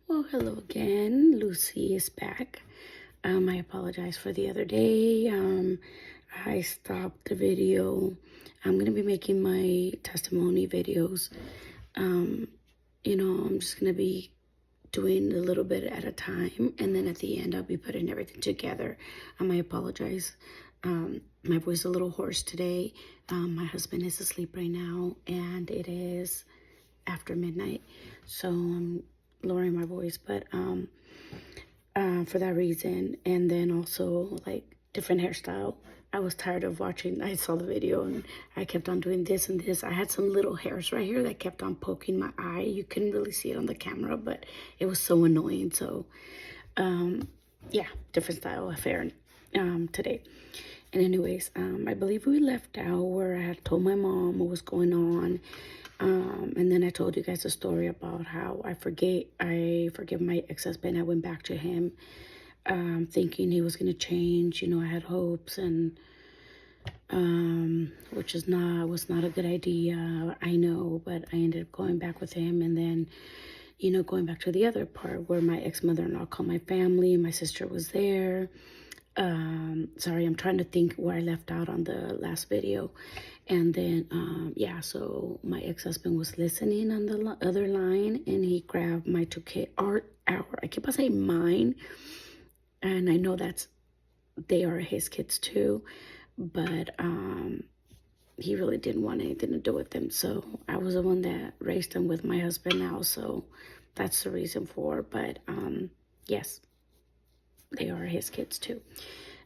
Well, hello again. Lucy is back. I apologize for the other day. I stopped the video. I'm going to be making my testimony videos. I'm just going to be doing a little bit at a time, and then at the end, I'll be putting everything together. I apologize. My voice is a little hoarse today. My husband is asleep right now, and it is after midnight, so I'm lowering my voice, but for that reason. And then also like different hairstyle. I was tired of watching. I saw the video and I kept on doing this and this. I had some little hairs right here that kept on poking my eye. You couldn't really see it on the camera, but it was so annoying. So yeah, different style of hair today. And anyways, I believe we left out where I had told my mom what was going on. And then I told you guys a story about how I forgave my ex-husband. I went back to him, thinking he was going to change. I had hopes, and which was not a good idea. I know, but I ended up going back with him. And then, going back to the other part where my ex-mother-in-law called my family. My sister was there. Sorry, I'm trying to think where I left out on the last video. And then yeah, so my ex-husband was listening on the other line, and he grabbed my 2K our I keep on saying mine, and I know they are his kids too, but he really didn't want anything to do with them. So I was the one that raised them with my husband now, so that's the reason for. But yes, they are his kids too.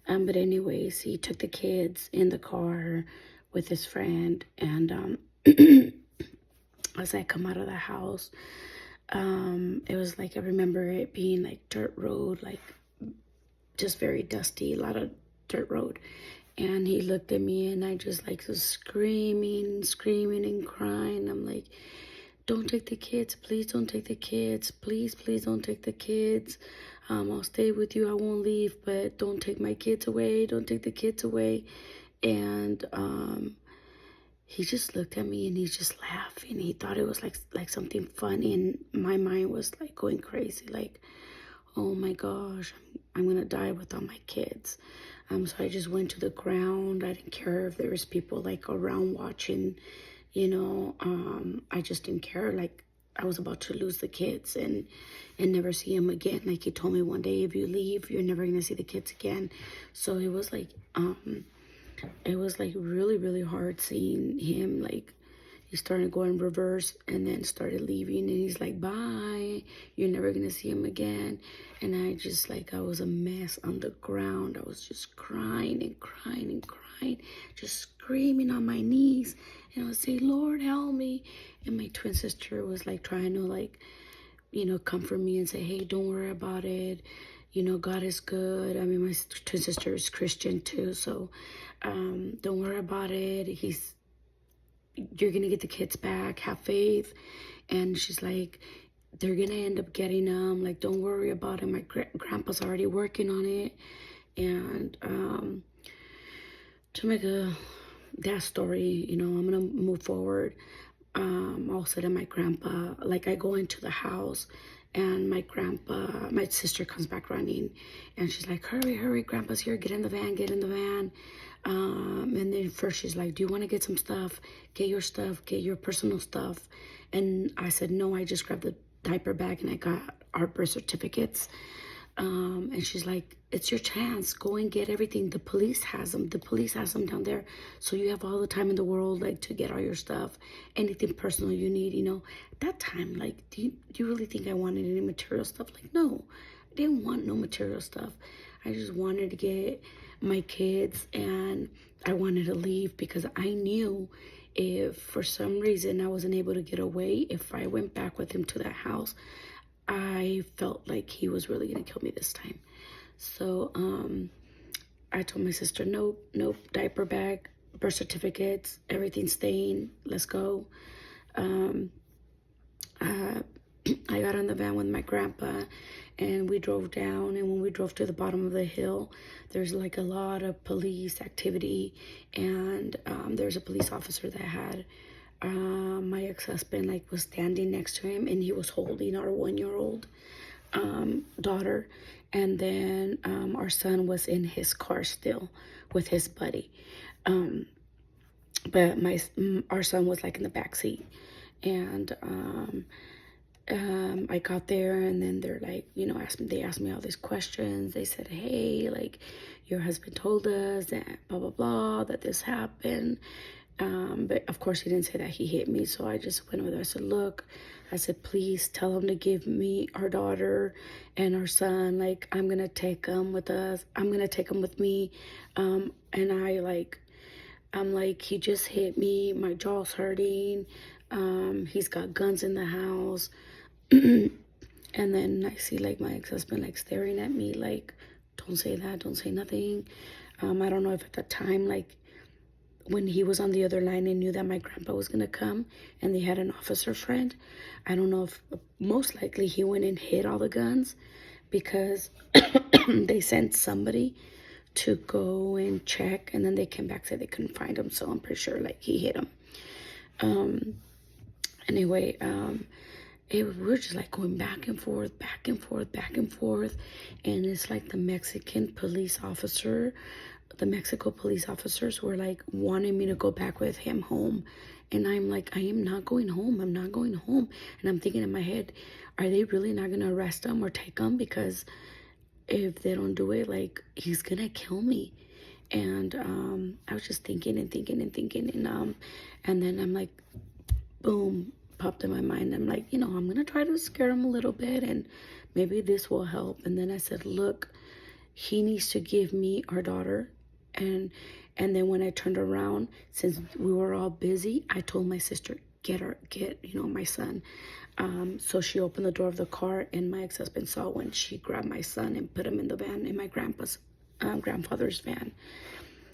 But anyways, he took the kids in the car with his friend, and as I come out of the house, it was like, I remember it being like dirt road, like just very dusty, a lot of dirt road. And he looked at me, and I just like was screaming and crying. I'm like, don't take the kids, please don't take the kids, please don't take the kids. I'll stay with you, I won't leave, but don't take my kids away, don't take the kids away. And he just looked at me, and he's just laughing. He thought it was like something funny, and my mind was like going crazy, like, oh my gosh, I'm gonna die without my kids. So I just went to the ground. I didn't care if there was people like around watching, I just didn't care. Like, I was about to lose the kids and never see him again. Like, he told me one day, if you leave, you're never gonna see the kids again. So it was like really, really hard seeing him. Like, he started going reverse and then started leaving, and he's like, bye, you're never gonna see him again. And I just, like, I was a mess on the ground. I was just crying and crying and crying, just screaming on my knees. And I would say, Lord, help me. And my twin sister was like trying to, like, comfort me and say, hey, don't worry about it. God is good. I mean, my twin sister is Christian too, so don't worry about it. You're gonna get the kids back. Have faith. And she's like, they're gonna end up getting them. Like, don't worry about it. My grandpa's already working on it. And to make that story, I'm gonna move forward. I'll say to my grandpa, like, I go into the house, and my sister comes back running, and she's like, hurry, grandpa's here, get in the van. And then first she's like, do you want to get some stuff? Get your stuff, get your personal stuff. And I said, no, I just grabbed the diaper bag and I got our birth certificates. And she's like, it's your chance, go and get everything. The police has them down there, so you have all the time in the world, like, to get all your stuff, anything personal you need. At that time, like, do you really think I wanted any material stuff? Like, no, I didn't want no material stuff. I just wanted to get my kids, and I wanted to leave because I knew if for some reason I wasn't able to get away, if I went back with him to that house, I felt like he was really gonna kill me this time. So I told my sister, nope, diaper bag, birth certificates, everything's staying, let's go. I got on the van with my grandpa, and we drove down. And when we drove to the bottom of the hill, there's like a lot of police activity, and there's a police officer that had my ex-husband, like, was standing next to him, and he was holding our 1-year-old. daughter, and then our son was in his car still with his buddy. But our son was like in the back seat, and I got there, and then they're like, they asked me all these questions. They said, hey, like, your husband told us that blah blah blah, that this happened. But of course he didn't say that he hit me, so I just went over there. I said, look, I said, please tell him to give me our daughter and our son. Like, I'm gonna take them with us. I'm gonna take them with me. And I'm like, he just hit me. My jaw's hurting. He's got guns in the house. And then I see like my ex-husband like staring at me like, don't say that, don't say nothing. I don't know if at the time, like when he was on the other line and knew that my grandpa was gonna come and they had an officer friend, I don't know if, most likely he went and hid all the guns because they sent somebody to go and check, and then they came back, said they couldn't find him, so I'm pretty sure like he hit him. Anyway, we're just like going back and forth, back and forth, back and forth. And it's like the Mexico police officers were like wanting me to go back with him home. And I'm like, I am not going home. I'm not going home. And I'm thinking in my head, are they really not going to arrest him or take him? Because if they don't do it, like, he's going to kill me. And I was just thinking and thinking and thinking. And then I'm like, boom, popped in my mind. I'm like, I'm going to try to scare him a little bit and maybe this will help. And then I said, look, he needs to give me our daughter. And then when I turned around, since we were all busy, I told my sister, get my son. So she opened the door of the car, and my ex-husband saw when she grabbed my son and put him in the van, in my grandfather's van.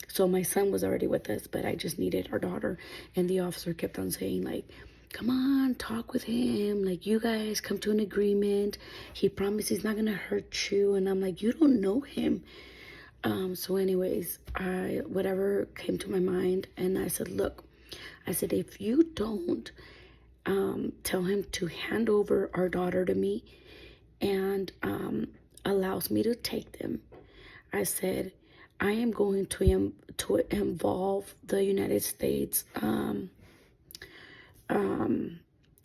So my son was already with us, but I just needed our daughter. And the officer kept on saying, like, come on, talk with him. Like, you guys come to an agreement. He promised he's not going to hurt you. And I'm like, you don't know him. So anyways, whatever came to my mind. And I said, look, I said, if you don't tell him to hand over our daughter to me and allows me to take them, I said, I am going to involve the United States,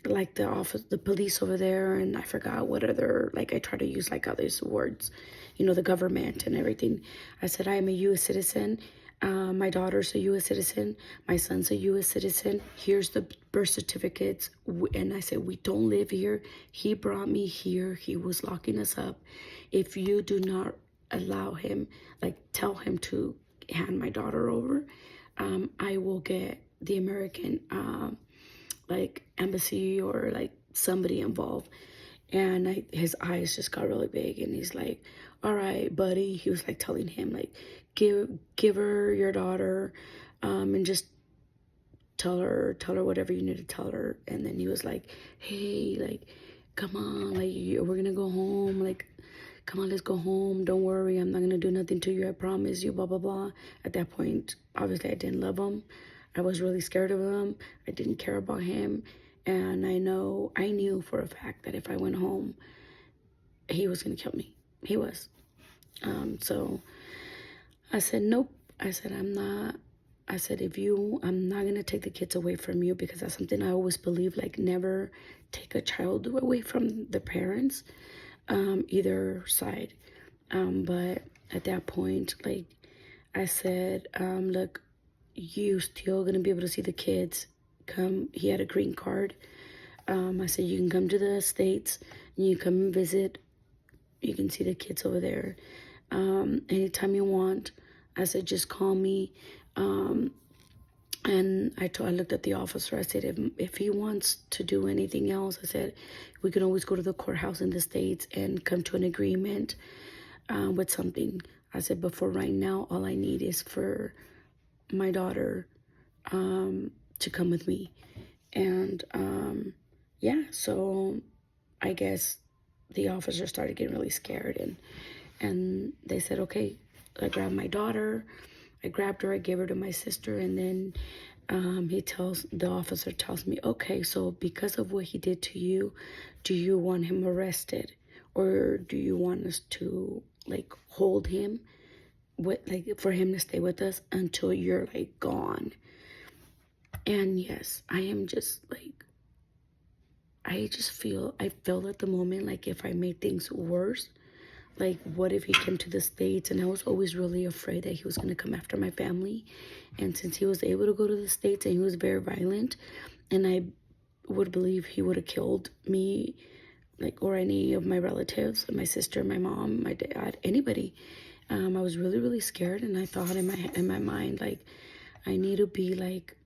like the police over there, and I forgot what other, like I try to use like other words, the government and everything. I said, I am a U.S. citizen. My daughter's a U.S. citizen. My son's a U.S. citizen. Here's the birth certificates. And I said, we don't live here. He brought me here. He was locking us up. If you do not allow him, like tell him to hand my daughter over, I will get the American like embassy or like somebody involved. And his eyes just got really big, and he's like, all right, buddy. He was like telling him, like, give her your daughter, and just tell her whatever you need to tell her. And then he was like, hey, like, come on, like, we're gonna go home, like, come on, let's go home, don't worry, I'm not gonna do nothing to you, I promise you, blah blah blah. At that point, obviously I didn't love him. I was really scared of him. I didn't care about him. And I knew for a fact that if I went home, he was gonna kill me. He was. So I said, nope. I said, I'm not gonna take the kids away from you, because that's something I always believe, like, never take a child away from the parents, either side. But at that point, like, I said, look, you still gonna be able to see the kids. Come, he had a green card. I said, you can come to the States and you come and visit. You can see the kids over there. Anytime you want. I said, just call me. And I looked at the officer. I said, if he wants to do anything else, I said, we can always go to the courthouse in the States and come to an agreement with something. I said, but for right now, all I need is for my daughter to come with me. And yeah, so I guess the officer started getting really scared, and they said, okay. I grabbed my daughter. I grabbed her. I gave her to my sister, and then the officer tells me, okay, so because of what he did to you, do you want him arrested or do you want us to like hold him with, like, for him to stay with us until you're like gone? And yes, I am just like, I feel at the moment like if I made things worse, like what if he came to the States? And I was always really afraid that he was going to come after my family. And since he was able to go to the States and he was very violent, and I would believe he would have killed me, like, or any of my relatives, my sister, my mom, my dad, anybody. I was really, really scared, and I thought in my mind, like, I need to be like,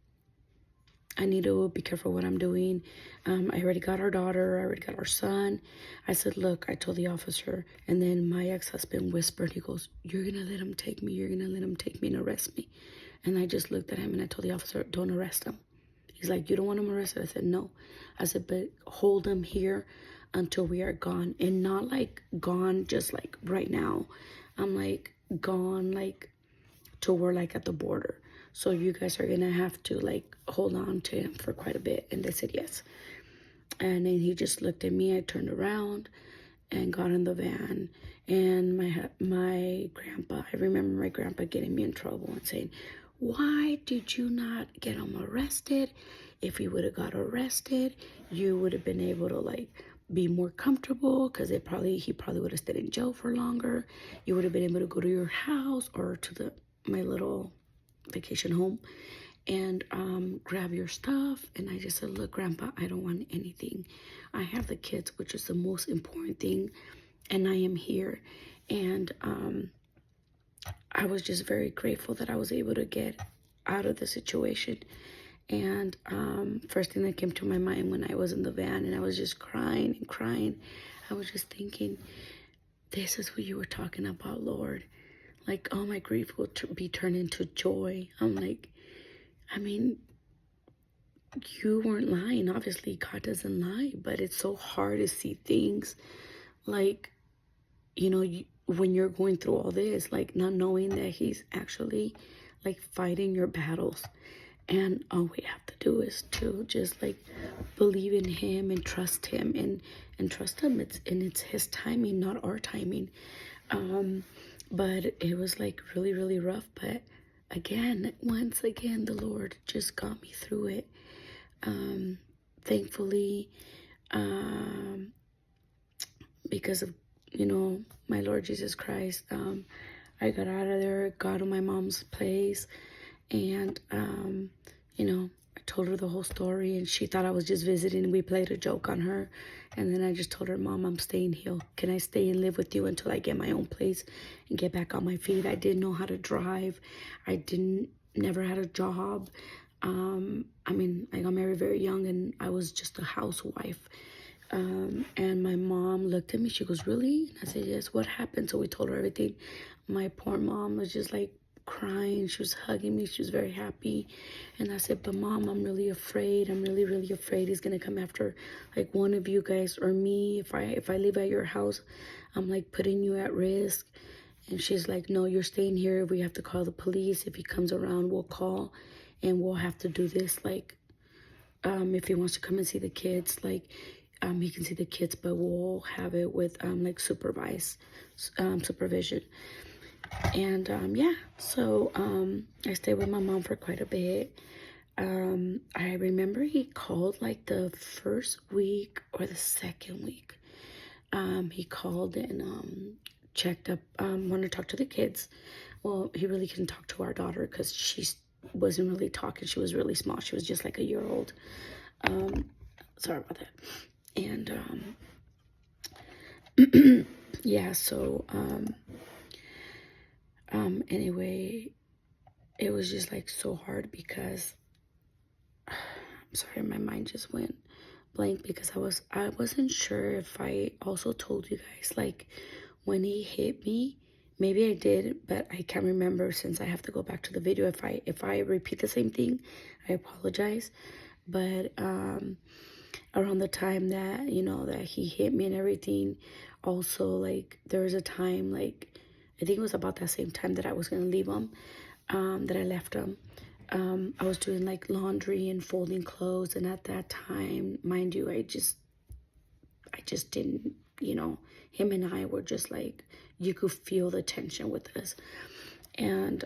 I need to be careful what I'm doing. I already got our daughter. I already got our son. I said, look, I told the officer. And then my ex-husband whispered, he goes, you're going to let him take me. You're going to let him take me and arrest me. And I just looked at him and I told the officer, don't arrest him. He's like, you don't want him arrested? I said, no. I said, but hold him here until we are gone. And not like gone just like right now. I'm like gone like till we're like at the border. So you guys are gonna have to like hold on to him for quite a bit. And they said yes. And then he just looked at me. I turned around and got in the van. And my grandpa, I remember my grandpa getting me in trouble and saying, why did you not get him arrested? If he would have got arrested, you would have been able to like be more comfortable, because he probably would have stayed in jail for longer. You would have been able to go to your house or to my little vacation home and grab your stuff. And I just said, look, Grandpa, I don't want anything. I have the kids, which is the most important thing, and I am here. And I was just very grateful that I was able to get out of the situation. And first thing that came to my mind when I was in the van and I was just crying and crying, I was just thinking, this is what you were talking about, Lord. Like, all my grief will be turned into joy. I'm like, I mean, you weren't lying. Obviously, God doesn't lie, but it's so hard to see things like, you know, when you're going through all this, like not knowing that he's actually like fighting your battles. And all we have to do is to just like believe in him and trust him and trust him. It's his timing, not our timing. But it was like really, really rough. But again, once again, the Lord just got me through it. Thankfully, because of, you know, my Lord Jesus Christ, I got out of there, got to my mom's place, and, you know, I told her the whole story, and she thought I was just visiting. We played a joke on her, and then I just told her, Mom, I'm staying here. Can I stay and live with you until I get my own place and get back on my feet? I didn't know how to drive. Never had a job. I mean, I got married very young, and I was just a housewife. And my mom looked at me. She goes, really? And I said, yes. What happened? So we told her everything. My poor mom was just like crying. She was hugging me. She was very happy. And I said, but Mom, I'm really afraid. I'm really, really afraid he's going to come after like one of you guys or me. If I live at your house, I'm like putting you at risk. And she's like, no, you're staying here. If we have to call the police, if he comes around, we'll call, and we'll have to do this. Like, if he wants to come and see the kids, like, he can see the kids, but we'll have it with like supervision. And yeah, so I stayed with my mom for quite a bit. I remember he called like the first week or the second week. He called and checked up, wanted to talk to the kids. Well, he really couldn't talk to our daughter because she wasn't really talking. She was really small. She was just like a year old. Sorry about that. And yeah, so anyway, it was just like so hard because I'm sorry, my mind just went blank because I wasn't sure if I also told you guys, like, when he hit me. Maybe I did, but I can't remember since I have to go back to the video. If I repeat the same thing, I apologize. But around the time that, you know, that he hit me and everything, also, like, there was a time, like, I think it was about that same time that I was going to leave him, that I left him. I was doing, like, laundry and folding clothes, and at that time, mind you, I I just didn't, him and I were just like, you could feel the tension with us. And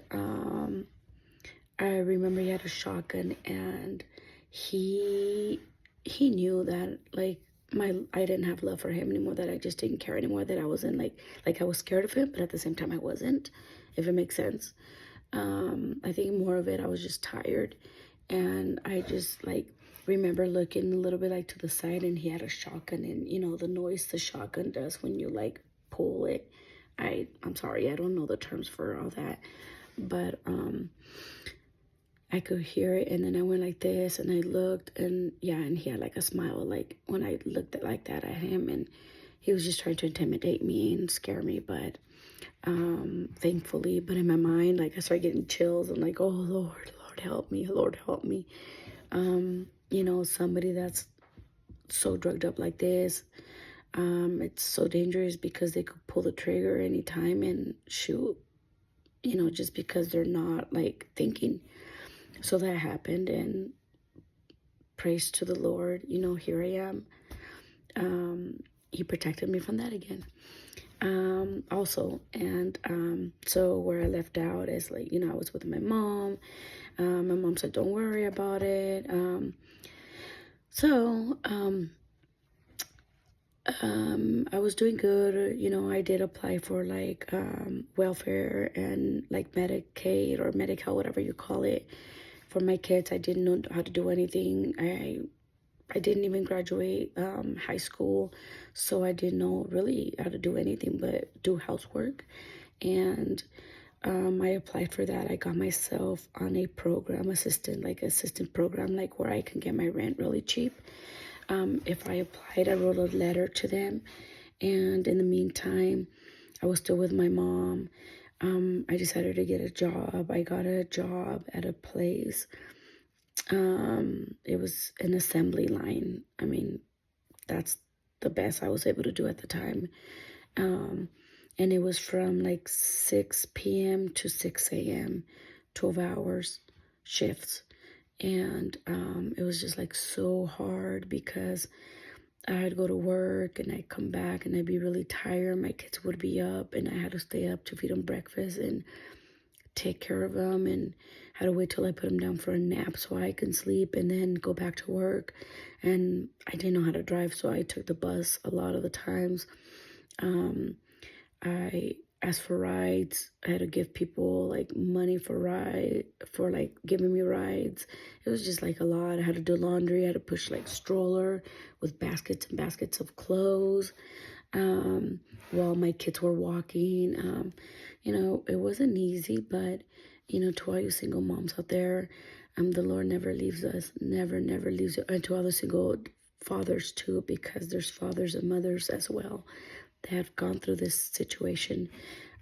I remember he had a shotgun, and he he knew that like I didn't have love for him anymore, that I just didn't care anymore, that I wasn't like I was scared of him, but at the same time I wasn't, if it makes sense. I think more of it, I was just tired, and I just like remember looking a little bit like to the side, and he had a shotgun, and the noise the shotgun does when you like pull it. I'm sorry, I don't know the terms for all that, but I could hear it, and then I went like this, and I looked, and yeah, and he had like a smile, like when I looked at like that at him, and he was just trying to intimidate me and scare me, but thankfully, but in my mind, like I started getting chills, and like, oh Lord, Lord help me, Lord help me. Somebody that's so drugged up like this, it's so dangerous because they could pull the trigger anytime and shoot, just because they're not like thinking. So that happened, and praise to the Lord, here I am. He protected me from that again. Also, and so where I left out is like, I was with my mom. My mom said, don't worry about it. So I was doing good. I did apply for like welfare and like Medicaid or Medi-Cal, whatever you call it, for my kids. I didn't know how to do anything. I didn't even graduate high school, so I didn't know really how to do anything but do housework. And I applied for that. I got myself on a program, assistant program, like where I can get my rent really cheap. If I applied, I wrote a letter to them, and in the meantime, I was still with my mom. I decided to get a job. I got a job at a place. It was an assembly line. I mean, that's the best I was able to do at the time. And it was from like 6 p.m. to 6 a.m., 12 hours shifts. And it was just like so hard because I'd go to work and I'd come back and I'd be really tired. My kids would be up, and I had to stay up to feed them breakfast and take care of them, and had to wait till I put them down for a nap so I can sleep and then go back to work. And I didn't know how to drive, so I took the bus a lot of the times. I asked for rides. I had to give people like money for like giving me rides. It was just like a lot. I had to do laundry. I had to push like stroller with baskets and baskets of clothes while my kids were walking. It wasn't easy, but to all you single moms out there, the Lord never leaves us, never leaves you. And to all the single fathers too, because there's fathers and mothers as well that have gone through this situation.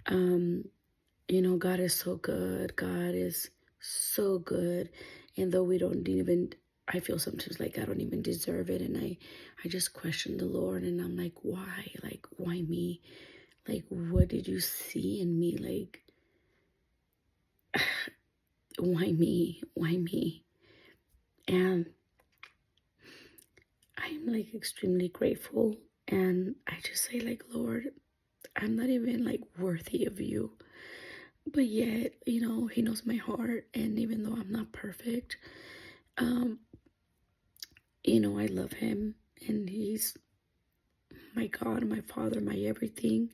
God is so good. God is so good. And though we don't even, I feel sometimes like I don't even deserve it. And I just question the Lord, and I'm like, why? Like, why me? Like, what did you see in me? Like, why me? Why me? And I'm like extremely grateful. And I just say like, Lord, I'm not even like worthy of you. But yet, he knows my heart. And even though I'm not perfect, I love him. And he's my God, my Father, my everything.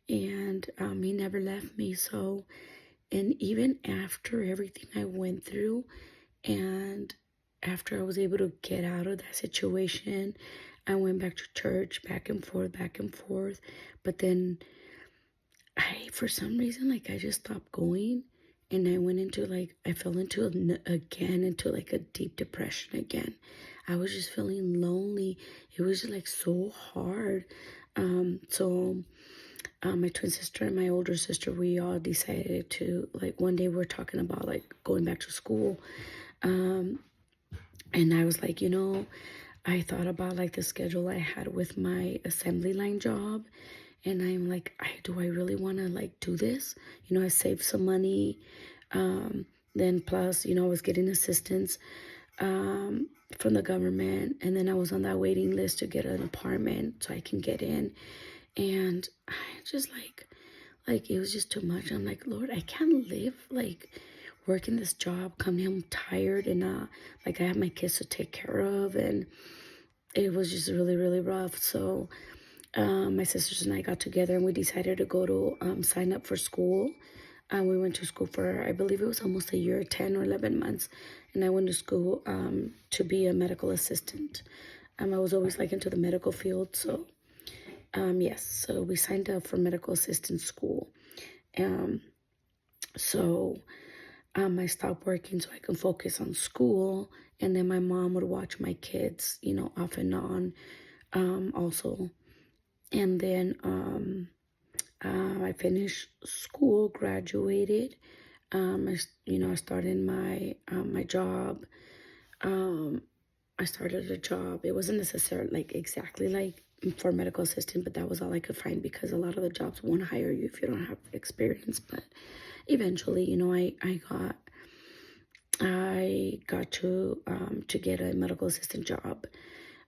And he never left me. So, and even after everything I went through, and after I was able to get out of that situation, I went back to church, back and forth. But then for some reason, like, I just stopped going. And I fell into like a deep depression again. I was just feeling lonely. It was just like so hard. My twin sister and my older sister, we all decided to, like, one day we were talking about like going back to school. And I was like, I thought about like the schedule I had with my assembly line job. And I'm like, do I really want to like do this? I saved some money. Then plus, I was getting assistance from the government, and then I was on that waiting list to get an apartment so I can get in. And I just like it was just too much. I'm like, Lord, I can't live like working this job, coming home tired, and like I have my kids to take care of, and it was just really, really rough. So my sisters and I got together and we decided to go to sign up for school. We went to school for, I believe it was almost a year, 10 or 11 months. And I went to school to be a medical assistant. I was always like into the medical field. So, yes, so we signed up for medical assistant school. Um, so I stopped working so I can focus on school. And then my mom would watch my kids, you know, off and on also. And then I finished school, graduated. I started my job. I started a job. It wasn't necessarily like exactly like for medical assistant, but that was all I could find because a lot of the jobs won't hire you if you don't have experience. But eventually, you know, I got to get a medical assistant job.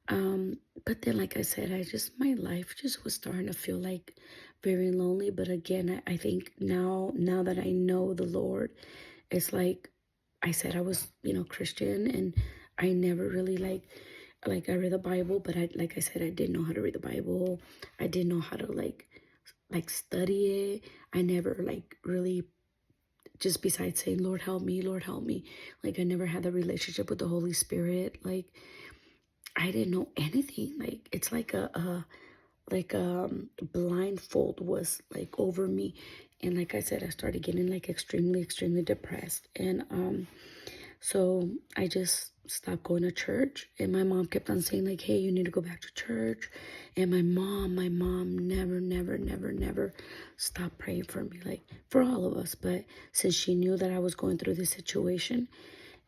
But then, like I said, my life just was starting to feel like very lonely. But again, I think now that I know the Lord, it's like I said, I was, you know, Christian, and I never really like I read the Bible, but like I said, I didn't know how to read the Bible. I didn't know how to like study it. I never like really, just besides saying, Lord help me, Lord help me. Like I never had a relationship with the Holy Spirit. Like I didn't know anything. Like it's like a blindfold was like over me. And like I said, I started getting like extremely depressed. And so I just stopped going to church. And my mom kept on saying like, hey, you need to go back to church. And my mom never stopped praying for me, like for all of us. But since she knew that I was going through this situation,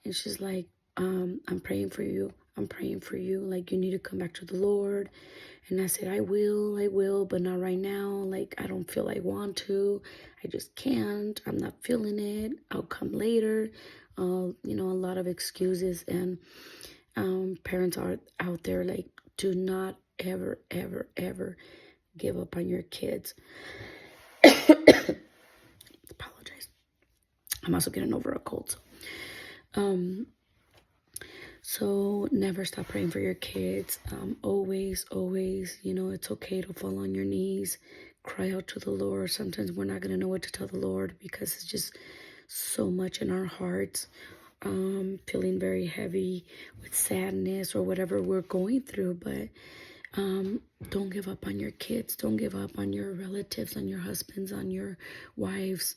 and she's like, I'm praying for you. I'm praying for you. Like, you need to come back to the Lord. And I said, I will, but not right now. Like, I don't feel I want to. I just can't. I'm not feeling it. I'll come later. You know, a lot of excuses. And parents are out there, like, do not ever give up on your kids. Apologize. I'm also getting over a cold. So never stop praying for your kids. Always, you know, it's okay to fall on your knees, cry out to the Lord. Sometimes we're not going to know what to tell the Lord because it's just so much in our hearts, feeling very heavy with sadness or whatever we're going through. But don't give up on your kids. Don't give up on your relatives, on your husbands, on your wives,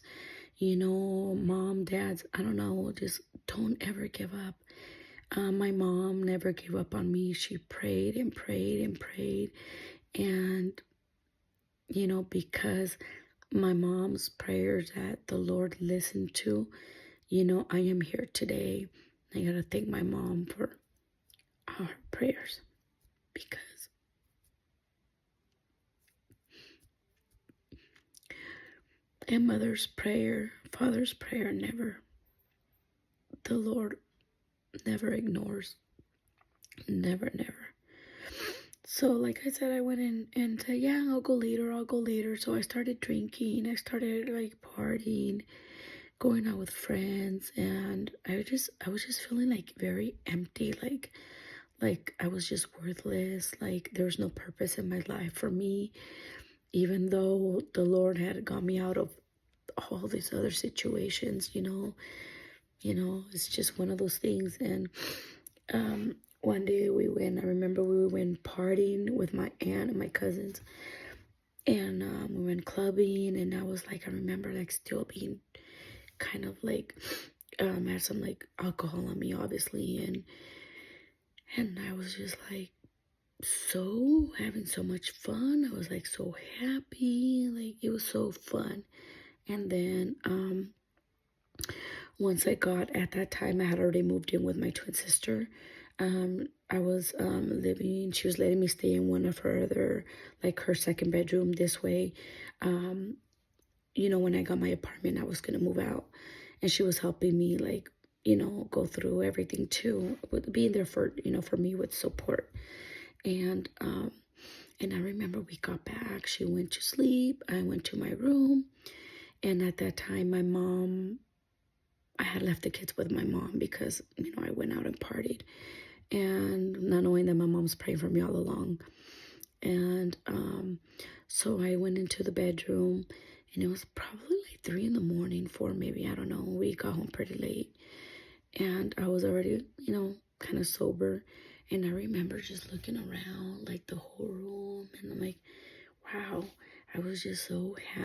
you know, mom, dads. I don't know. Just don't ever give up. My mom never gave up on me. She prayed and prayed and prayed. And, you know, because my mom's prayers that the Lord listened to, you know, I am here today. I got to thank my mom for her prayers, because a mother's prayer, father's prayer, the Lord never ignores. Never. So, like I said, I went in and said, yeah, I'll go later. So I started drinking. I started like partying, going out with friends. And I was just feeling like very empty. Like I was just worthless. Like there was no purpose in my life for me, even though the Lord had got me out of all these other situations, you know, it's just one of those things. And, one day I remember we went partying with my aunt and my cousins, and we went clubbing, and I remember like still being kind of like, had some like alcohol on me, obviously, and I was just like so having so much fun. I was like so happy, like it was so fun. And then once at that time I had already moved in with my twin sister. I was she was letting me stay in one of her other, like her second bedroom this way. You know, when I got my apartment, I was going to move out, and she was helping me, like, go through everything too, with being there for, for me with support. And and I remember we got back, she went to sleep, I went to my room, and at that time I had left the kids with my mom because, I went out and partied, and not knowing that my mom's praying for me all along. And so I went into the bedroom, and it was probably like 3 in the morning, 4 maybe, I don't know. We got home pretty late, and I was already, kind of sober. And I remember just looking around like the whole room, and I'm like, wow, I was just so happy.